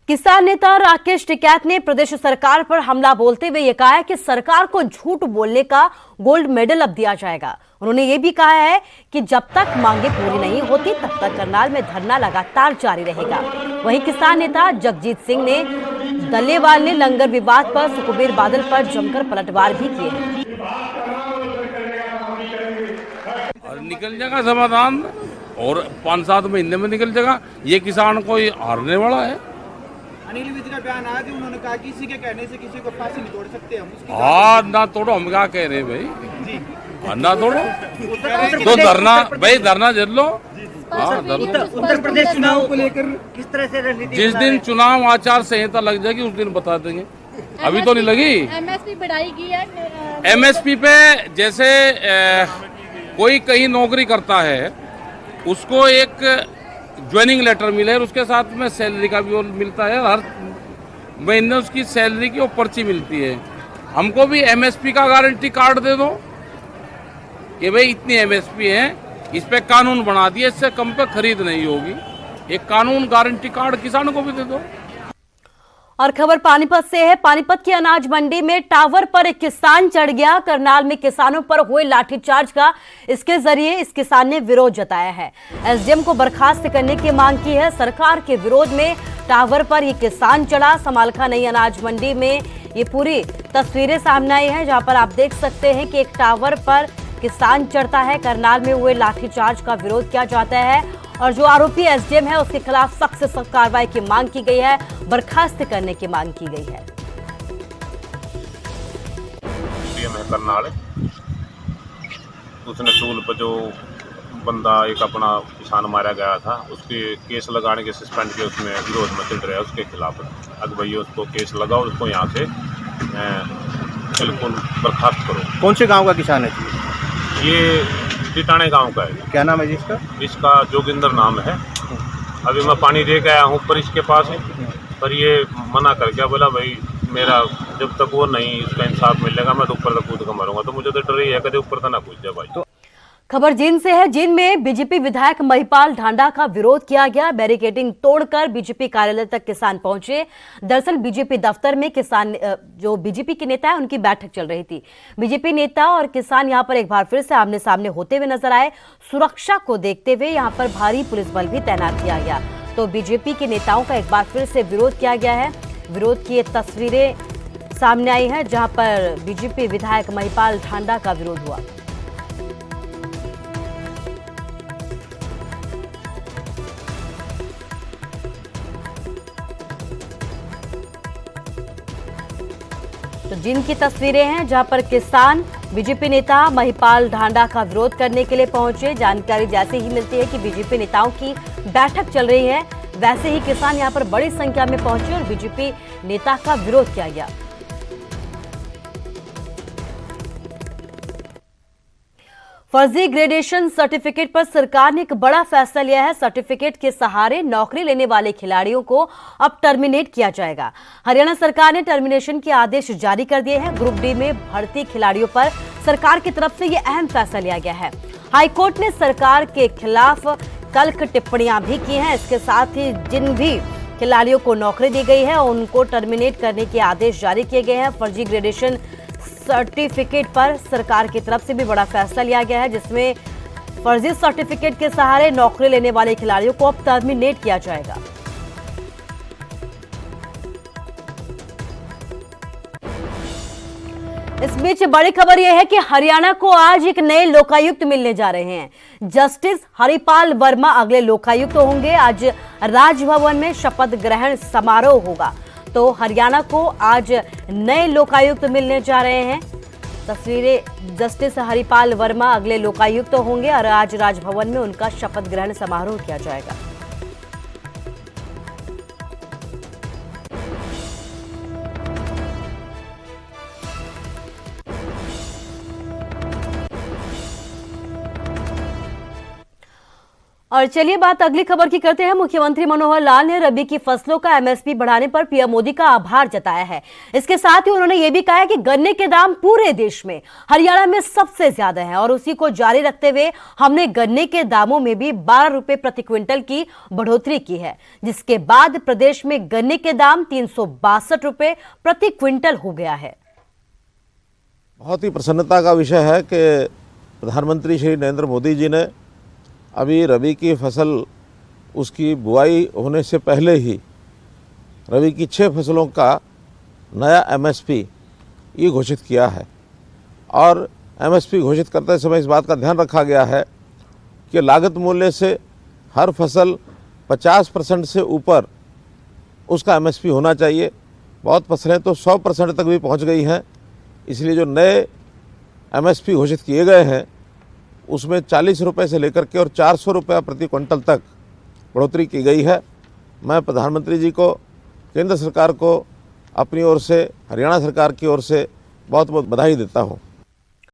किसान नेता राकेश टिकैत ने प्रदेश सरकार पर हमला बोलते हुए यह कहा है कि सरकार को झूठ बोलने का गोल्ड मेडल अब दिया जाएगा। उन्होंने ये भी कहा है कि जब तक मांगे पूरी नहीं होती तब तक करनाल में धरना लगातार जारी रहेगा। वहीं किसान नेता जगजीत सिंह ने दल्लेवाल ने लंगर विवाद पर सुखबीर बादल पर जमकर पलटवार भी किए हैं। निकल जाएगा समाधान और 5-7 महीने में निकल जाएगा। ये किसान कोई हारने वाला है? अनिल विज का बयान आया कि उन्होंने कहा कि किसी के कहने से किसी को फांसी नहीं तोड़ सकते हम। हाँ ना तोड़ो, हम क्या कह रहे हैं भाई जी, ना तोड़ो तो धरना भाई, धरना जल लो। हाँ, उत्तर प्रदेश चुनाव को लेकर किस तरह से रणनीति? जिस दिन चुनाव आचार संहिता लग जाएगी उस दिन बता देंगे, अभी तो नहीं लगी। एमएसपी बढ़ाएगी है। एमएसपी पे जैसे कोई कहीं नौकरी करता है उसको एक ज्वाइनिंग लेटर मिले और उसके साथ में सैलरी का भी वो मिलता है, हर महीने उसकी सैलरी की वो पर्ची मिलती है। हमको भी एमएसपी का गारंटी कार्ड दे दो कि भाई इतनी एमएसपी है, इस पे कानून बना दिए, इससे कम पे खरीद नहीं होगी। एक कानून गारंटी कार्ड किसानों को भी दे दो। और खबर पानीपत से है। पानीपत की अनाज मंडी में टावर पर एक किसान चढ़ गया। करनाल में किसानों पर हुए लाठीचार्ज का इसके जरिए इस किसान ने विरोध जताया है। एसडीएम को बर्खास्त करने की मांग की है। सरकार के विरोध में टावर पर ये किसान चढ़ा। समालखा नई अनाज मंडी में ये पूरी तस्वीरें सामने आई हैं, जहां पर आप देख सकते हैं कि एक टावर पर किसान चढ़ता है। करनाल में हुए लाठीचार्ज का विरोध किया जाता है और जो आरोपी एसडीएम है उसके खिलाफ सख्त से सख्त कार्रवाई की मांग की गई है, बर्खास्त करने की मांग की गई है। डीएम है करनाल, उसने टूल पर जो बंदा एक अपना किसान मारा गया था उसके केस लगाने के सस्पेंड के उसमें विरोध में चल रहा है, उसके खिलाफ अगर भैया उसको केस लगाओ, उसको यहाँ से बिल्कुल बर्खास्त करो। कौन से गांव का किसान है? ये टिटाणे गांव का है। क्या नाम है जी इसका? इसका जोगिंदर नाम है। अभी मैं पानी दे के आया हूँ पर इसके पास है, पर ये मना कर गया, बोला भाई मेरा जब तक वो नहीं उसका इंसाफ मिलेगा मैं तो ऊपर तक कूद कर मारूंगा। तो मुझे तो डर ही है कभी ऊपर तक ना कूद जाए भाई। खबर जींद से है। जींद में बीजेपी विधायक महिपाल ढांडा का विरोध किया गया। बैरिकेडिंग तोड़कर बीजेपी कार्यालय तक किसान पहुंचे। दरअसल बीजेपी दफ्तर में किसान जो बीजेपी के नेता है उनकी बैठक चल रही थी। बीजेपी नेता और किसान यहां पर एक बार फिर से आमने सामने होते हुए नजर आए। सुरक्षा को देखते हुए यहां पर भारी पुलिस बल भी तैनात किया गया। तो बीजेपी के नेताओं का एक बार फिर से विरोध किया गया है। विरोध की ये तस्वीरें सामने आई हैं जहां पर बीजेपी विधायक महिपाल ढांडा का विरोध हुआ। तो जिनकी तस्वीरें हैं जहां पर किसान बीजेपी नेता महिपाल ढांडा का विरोध करने के लिए पहुंचे। जानकारी जैसे ही मिलती है कि बीजेपी नेताओं की बैठक चल रही है, वैसे ही किसान यहां पर बड़ी संख्या में पहुंचे और बीजेपी नेता का विरोध किया गया। फर्जी ग्रेजुएशन सर्टिफिकेट पर सरकार ने एक बड़ा फैसला लिया है। सर्टिफिकेट के सहारे नौकरी लेने वाले खिलाड़ियों को अब टर्मिनेट किया जाएगा। हरियाणा सरकार ने टर्मिनेशन के आदेश जारी कर दिए हैं। ग्रुप डी में भर्ती खिलाड़ियों पर सरकार की तरफ से यह अहम फैसला लिया गया है। हाईकोर्ट ने सरकार के खिलाफ कल टिप्पणियां भी की हैं। इसके साथ ही जिन भी खिलाड़ियों को नौकरी दी गई है उनको टर्मिनेट करने के आदेश जारी किए गए हैं। फर्जी ग्रेजुएशन सर्टिफिकेट पर सरकार की तरफ से भी बड़ा फैसला लिया गया है, जिसमें फर्जी सर्टिफिकेट के सहारे नौकरी लेने वाले खिलाड़ियों को अब टर्मिनेट किया जाएगा। इस बीच बड़ी खबर यह है कि हरियाणा को आज एक नए लोकायुक्त मिलने जा रहे हैं। जस्टिस हरिपाल वर्मा अगले लोकायुक्त होंगे। आज राजभवन में शपथ ग्रहण समारोह होगा। तो हरियाणा को आज नए लोकायुक्त मिलने जा रहे हैं। तस्वीरें, जस्टिस हरिपाल वर्मा अगले लोकायुक्त होंगे और आज राजभवन में उनका शपथ ग्रहण समारोह किया जाएगा। और चलिए बात अगली खबर की करते हैं। मुख्यमंत्री मनोहर लाल ने रबी की फसलों का एमएसपी बढ़ाने पर पीएम मोदी का आभार जताया है। इसके साथ ही उन्होंने ये भी कहा है कि गन्ने के दाम पूरे देश में हरियाणा में सबसे ज्यादा है और उसी को जारी रखते हुए हमने गन्ने के दामों में भी 12 रुपए प्रति क्विंटल की बढ़ोतरी की है, जिसके बाद प्रदेश में गन्ने के दाम 362 रुपए प्रति क्विंटल हो गया है। बहुत ही प्रसन्नता का विषय है कि प्रधानमंत्री श्री नरेंद्र मोदी जी ने अभी रबी की फसल उसकी बुआई होने से पहले ही रबी की 6 फसलों का नया एमएसपी ये घोषित किया है। और एमएसपी घोषित करते समय इस बात का ध्यान रखा गया है कि लागत मूल्य से हर फसल 50% से ऊपर उसका एमएसपी होना चाहिए। बहुत फसलें तो 100% तक भी पहुंच गई हैं। इसलिए जो नए एमएसपी घोषित किए गए हैं उसमें 40 रुपये से लेकर के और 400 रुपये प्रति क्विंटल तक बढ़ोतरी की गई है। मैं प्रधानमंत्री जी को, केंद्र सरकार को अपनी ओर से, हरियाणा सरकार की ओर से बहुत बहुत बधाई देता हूँ।